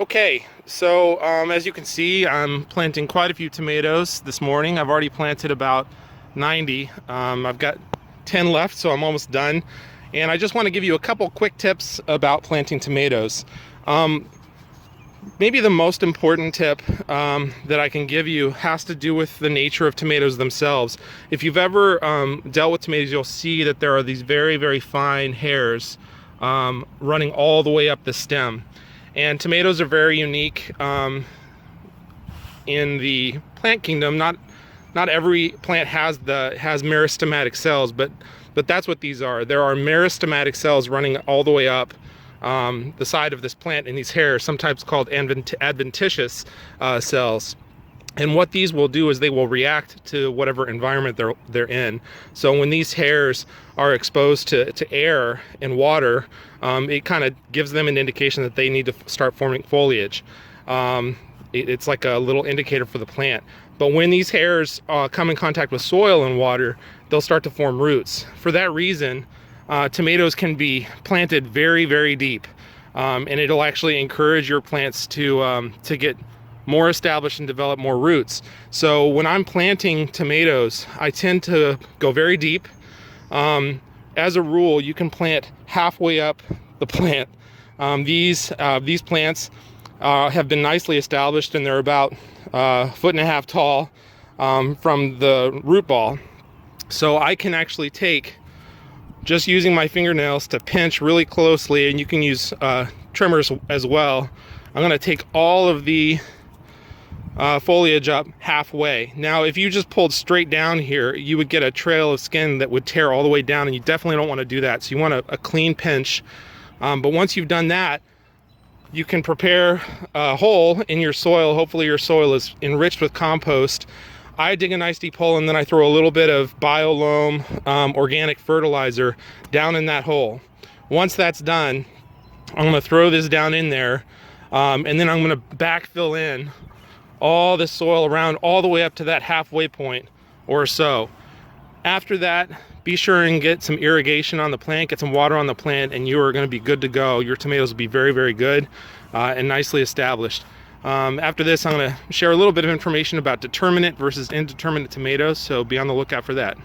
Okay, so as you can see, I'm planting quite a few tomatoes this morning. I've already planted about 90. I've got 10 left, so I'm almost done. And I just want to give you a couple quick tips about planting tomatoes. Maybe the most important tip that I can give you has to do with the nature of tomatoes themselves. If you've ever dealt with tomatoes, you'll see that there are these very, very fine hairs running all the way up the stem. And tomatoes are very unique in the plant kingdom. Not every plant has meristematic cells, but that's what these are. There are meristematic cells running all the way up the side of this plant in these hairs, sometimes called adventitious cells. And what these will do is they will react to whatever environment they're in. So when these hairs are exposed to air and water, it kind of gives them an indication that they need to start forming foliage. It's like a little indicator for the plant. But when these hairs come in contact with soil and water, they'll start to form roots. For that reason, tomatoes can be planted very, very deep, and it'll actually encourage your plants to get more established and develop more roots. So when I'm planting tomatoes, I tend to go very deep. As a rule, you can plant halfway up the plant. These plants have been nicely established, and they're about 1.5 feet tall from the root ball. So I can actually take, just using my fingernails to pinch really closely, and you can use trimmers as well. I'm going to take all of the foliage up halfway. Now, if you just pulled straight down here, you would get a trail of skin that would tear all the way down, and you definitely don't want to do that. So you want a clean pinch. But once you've done that, you can prepare a hole in your soil. Hopefully your soil is enriched with compost. I dig a nice deep hole, and then I throw a little bit of BioLoam organic fertilizer down in that hole. Once that's done, I'm going to throw this down in there, and then I'm going to backfill in all the soil around all the way up to that halfway point or so. After that, be sure and get some irrigation on the plant, get some water on the plant, and you are going to be good to go. Your tomatoes will be very, very good and nicely established. After this, I'm going to share a little bit of information about determinate versus indeterminate tomatoes, so be on the lookout for that.